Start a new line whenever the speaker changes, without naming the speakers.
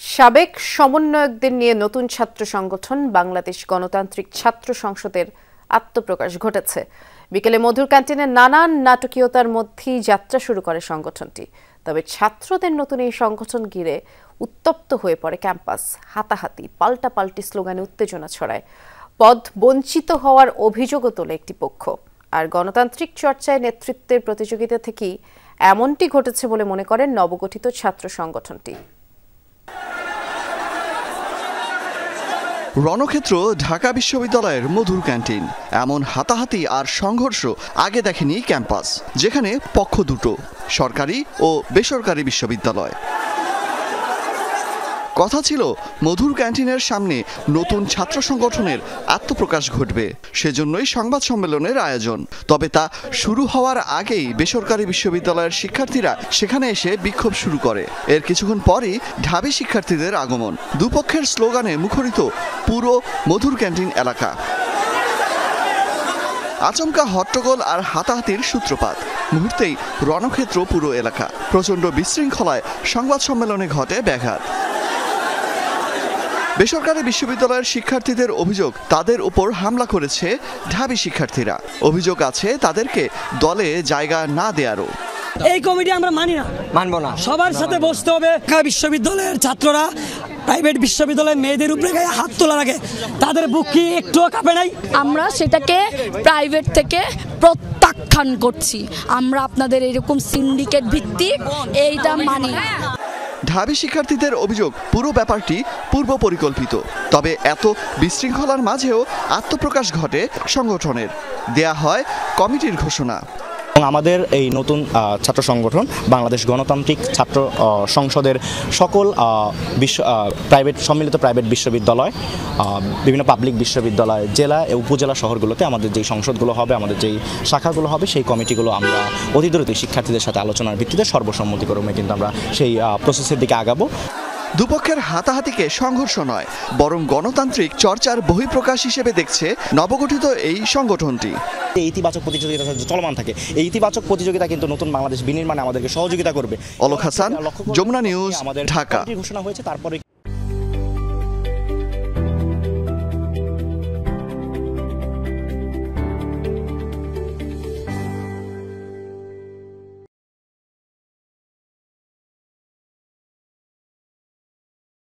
সাবেক সমন্বয়কদের নিয়ে নতুন ছাত্র সংগঠন বাংলাদেশ গণতান্ত্রিক ছাত্র সংসদের আত্মপ্রকাশ ঘটেছে। বিকেলে মধুর ক্যান্টিনে নানান নাটকীয়তার মধ্যেই যাত্রা শুরু করে সংগঠনটি। তবে ছাত্রদের নতুন এই সংগঠন ঘিরে উত্তপ্ত হয়ে পড়ে ক্যাম্পাস। হাতাহাতি, পাল্টাপাল্টি স্লোগানে উত্তেজনা ছড়ায়। পদ বঞ্চিত হওয়ার অভিযোগও তোলে একটি পক্ষ। আর গণতান্ত্রিক চর্চায় নেতৃত্বের প্রতিযোগিতা থেকেই এমনটি ঘটেছে বলে মনে করেন নবগঠিত ছাত্র সংগঠনটি।
রণক্ষেত্র ঢাকা বিশ্ববিদ্যালয়ের মধুর ক্যান্টিন। এমন হাতাহাতি আর সংঘর্ষ আগে দেখেনি ক্যাম্পাস, যেখানে পক্ষ দুটো, সরকারি ও বেসরকারি বিশ্ববিদ্যালয়। কথা ছিল মধুর ক্যান্টিনের সামনে নতুন ছাত্র সংগঠনের আত্মপ্রকাশ ঘটবে, সেজন্যই সংবাদ সম্মেলনের আয়োজন। তবে তা শুরু হওয়ার আগেই বেসরকারি বিশ্ববিদ্যালয়ের শিক্ষার্থীরা সেখানে এসে বিক্ষোভ শুরু করে। এর কিছুক্ষণ পরই ঢাবি শিক্ষার্থীদের আগমন। দুপক্ষের স্লোগানে মুখরিত পুরো মধুর ক্যান্টিন এলাকা। আচমকা হট্টগোল আর হাতাহাতির সূত্রপাত। মুহূর্তেই রণক্ষেত্র পুরো এলাকা। প্রচণ্ড বিশৃঙ্খলায় সংবাদ সম্মেলনে ঘটে ব্যাঘাত। বেসরকারি বিশ্ববিদ্যালয়ের শিক্ষার্থীদের অভিযোগ, তাদের উপর হামলা করেছে ঢাবি শিক্ষার্থীরা। অভিযোগ আছে তাদেরকে দলে জায়গা না দেয়ারও।
এই কমিটি আমরা মানবো না। সবার সাথে বসতে হবে। বিশ্ববিদ্যালয়ের ছাত্ররা প্রাইভেট বিশ্ববিদ্যালয়ের মেয়েদের উপরে গায়ে হাত তোলার আগে তাদের বুক কি একটুও কাঁপে নাই?
আমরা সেটাকে প্রাইভেট থেকে প্রত্যাখ্যান করছি। আমরা আপনাদের এরকম সিন্ডিকেট ভিত্তিক এইটা মানি না।
ঢাবি শিক্ষার্থীদের অভিযোগ, পুরো ব্যাপারটি পূর্ব পরিকল্পিত। তবে এত বিশৃঙ্খলার মাঝেও আত্মপ্রকাশ ঘটে সংগঠনের। দেয়া হয় কমিটির ঘোষণা।
আমাদের এই নতুন ছাত্র সংগঠন বাংলাদেশ গণতান্ত্রিক ছাত্র সংসদের সকল সম্মিলিত প্রাইভেট বিশ্ববিদ্যালয়, বিভিন্ন পাবলিক বিশ্ববিদ্যালয়, জেলা ও উপজেলা শহরগুলোতে আমাদের যেই সংসদগুলো হবে, আমাদের যেই শাখাগুলো হবে, সেই কমিটিগুলো আমরা অতি দ্রুতই শিক্ষার্থীদের সাথে আলোচনার ভিত্তিতে সর্বসম্মতিক্রমে কিন্তু আমরা সেই প্রসেসের দিকে আগাবো।
দুপক্ষের হাতাহাতিকে সংঘর্ষ নয়, বরং গণতান্ত্রিক চর্চার বহিঃপ্রকাশ হিসেবে দেখছে নবগঠিত এই সংগঠনটি।
এই ইতিবাচক প্রতিযোগিতা চলমান থাকে। এই ইতিবাচক প্রতিযোগিতা কিন্তু নতুন বাংলাদেশ বিনির্মাণে আমাদেরকে সহযোগিতা করবে।
অলক হাসান, যমুনা নিউজ, ঢাকা।
ঘোষণা হয়েছে তারপরে